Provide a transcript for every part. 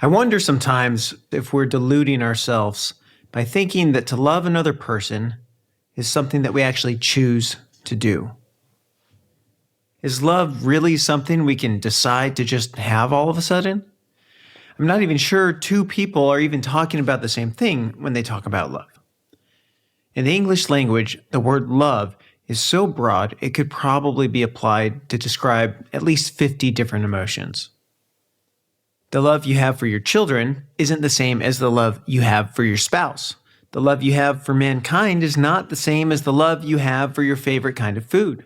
I wonder sometimes if we're deluding ourselves by thinking that to love another person is something that we actually choose to do. Is love really something we can decide to just have all of a sudden? I'm not even sure two people are even talking about the same thing when they talk about love. In the English language, the word love is so broad it could probably be applied to describe at least 50 different emotions. The love you have for your children isn't the same as the love you have for your spouse. The love you have for mankind is not the same as the love you have for your favorite kind of food.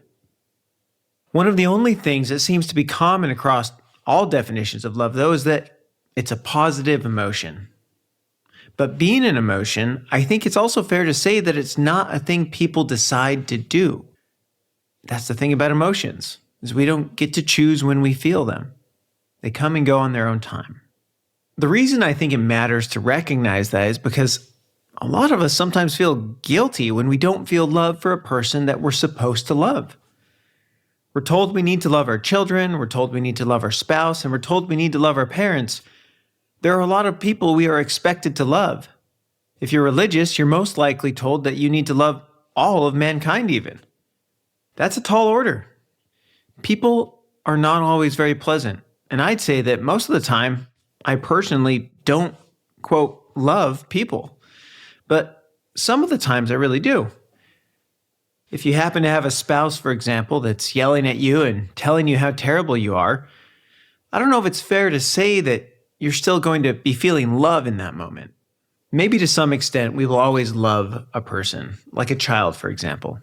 One of the only things that seems to be common across all definitions of love, though, is that it's a positive emotion. But being an emotion, I think it's also fair to say that it's not a thing people decide to do. That's the thing about emotions, is we don't get to choose when we feel them. They come and go on their own time. The reason I think it matters to recognize that is because a lot of us sometimes feel guilty when we don't feel love for a person that we're supposed to love. We're told we need to love our children, we're told we need to love our spouse, and we're told we need to love our parents. There are a lot of people we are expected to love. If you're religious, you're most likely told that you need to love all of mankind even. That's a tall order. People are not always very pleasant, and I'd say that most of the time, I personally don't, quote, love people. But some of the times I really do. If you happen to have a spouse, for example, that's yelling at you and telling you how terrible you are, I don't know if it's fair to say that you're still going to be feeling love in that moment. Maybe to some extent, we will always love a person, like a child, for example.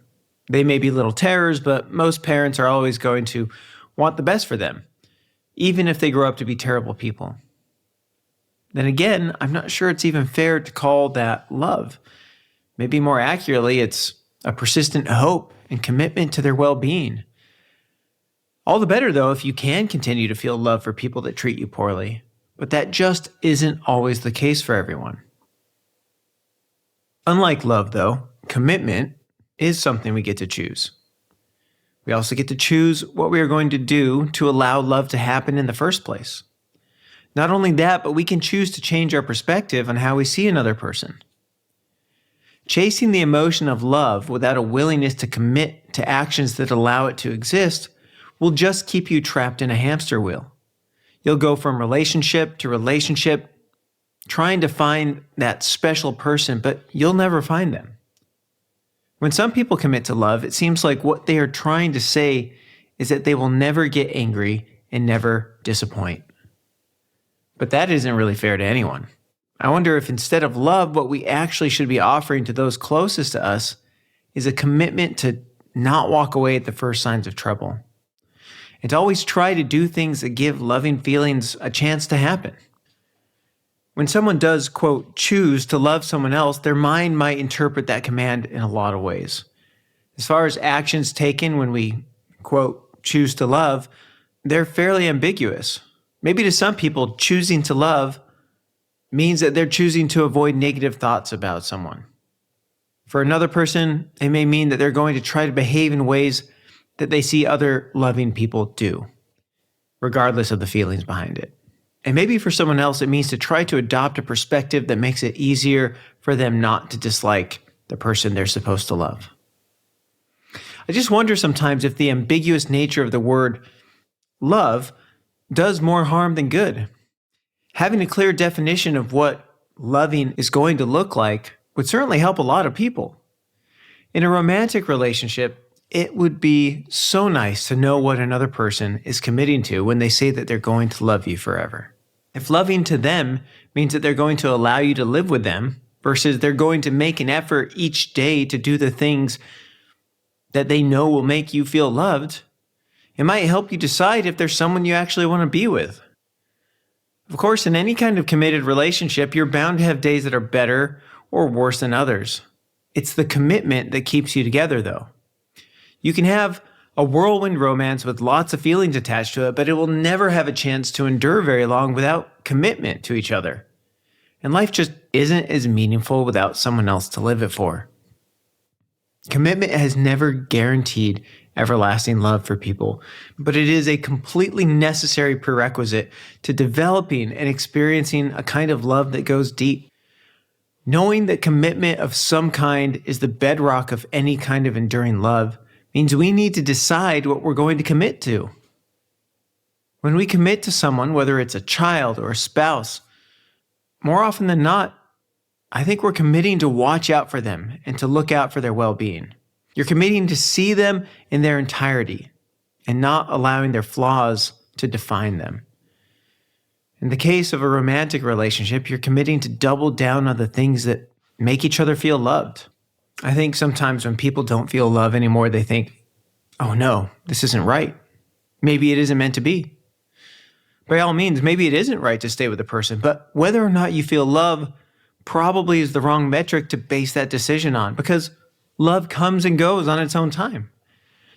They may be little terrors, but most parents are always going to want the best for them, even if they grow up to be terrible people. Then again, I'm not sure it's even fair to call that love. Maybe more accurately, it's a persistent hope and commitment to their well-being. All the better, though, if you can continue to feel love for people that treat you poorly. But that just isn't always the case for everyone. Unlike love, though, commitment is something we get to choose. We also get to choose what we are going to do to allow love to happen in the first place. Not only that, but we can choose to change our perspective on how we see another person. Chasing the emotion of love without a willingness to commit to actions that allow it to exist will just keep you trapped in a hamster wheel. You'll go from relationship to relationship, trying to find that special person, but you'll never find them. When some people commit to love, it seems like what they are trying to say is that they will never get angry and never disappoint. But that isn't really fair to anyone. I wonder if instead of love, what we actually should be offering to those closest to us is a commitment to not walk away at the first signs of trouble. And to always try to do things that give loving feelings a chance to happen. When someone does, quote, choose to love someone else, their mind might interpret that command in a lot of ways. As far as actions taken when we, quote, choose to love, they're fairly ambiguous. Maybe to some people, choosing to love means that they're choosing to avoid negative thoughts about someone. For another person, it may mean that they're going to try to behave in ways that they see other loving people do, regardless of the feelings behind it. And maybe for someone else, it means to try to adopt a perspective that makes it easier for them not to dislike the person they're supposed to love. I just wonder sometimes if the ambiguous nature of the word love does more harm than good. Having a clear definition of what loving is going to look like would certainly help a lot of people. In a romantic relationship, it would be so nice to know what another person is committing to when they say that they're going to love you forever. If loving to them means that they're going to allow you to live with them versus they're going to make an effort each day to do the things that they know will make you feel loved, it might help you decide if there's someone you actually want to be with. Of course, in any kind of committed relationship, you're bound to have days that are better or worse than others. It's the commitment that keeps you together, though. You can have a whirlwind romance with lots of feelings attached to it, but it will never have a chance to endure very long without commitment to each other. And life just isn't as meaningful without someone else to live it for. Commitment has never guaranteed everlasting love for people, but it is a completely necessary prerequisite to developing and experiencing a kind of love that goes deep. Knowing that commitment of some kind is the bedrock of any kind of enduring love means we need to decide what we're going to commit to. When we commit to someone, whether it's a child or a spouse, more often than not, I think we're committing to watch out for them and to look out for their well-being. You're committing to see them in their entirety and not allowing their flaws to define them. In the case of a romantic relationship, you're committing to double down on the things that make each other feel loved. I think sometimes when people don't feel love anymore, they think, oh no, this isn't right. Maybe it isn't meant to be. By all means, maybe it isn't right to stay with a person, but whether or not you feel love probably is the wrong metric to base that decision on, because love comes and goes on its own time.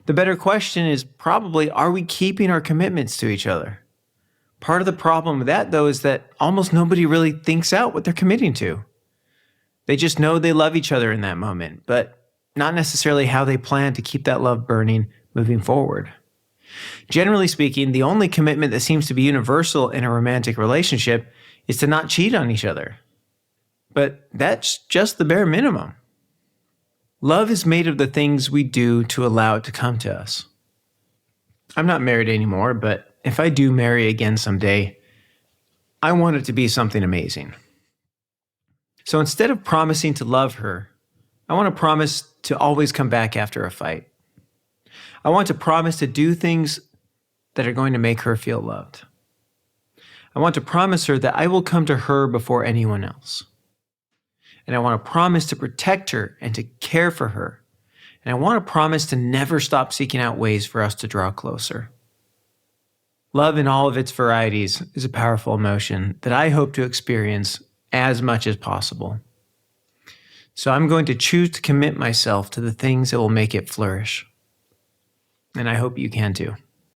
The better question is probably, are we keeping our commitments to each other? Part of the problem with that, though, is that almost nobody really thinks out what they're committing to. They just know they love each other in that moment, but not necessarily how they plan to keep that love burning moving forward. Generally speaking, the only commitment that seems to be universal in a romantic relationship is to not cheat on each other. But that's just the bare minimum. Love is made of the things we do to allow it to come to us. I'm not married anymore, but if I do marry again someday, I want it to be something amazing. So instead of promising to love her, I want to promise to always come back after a fight. I want to promise to do things that are going to make her feel loved. I want to promise her that I will come to her before anyone else. And I want to promise to protect her and to care for her. And I want to promise to never stop seeking out ways for us to draw closer. Love in all of its varieties is a powerful emotion that I hope to experience as much as possible. So I'm going to choose to commit myself to the things that will make it flourish. And I hope you can too.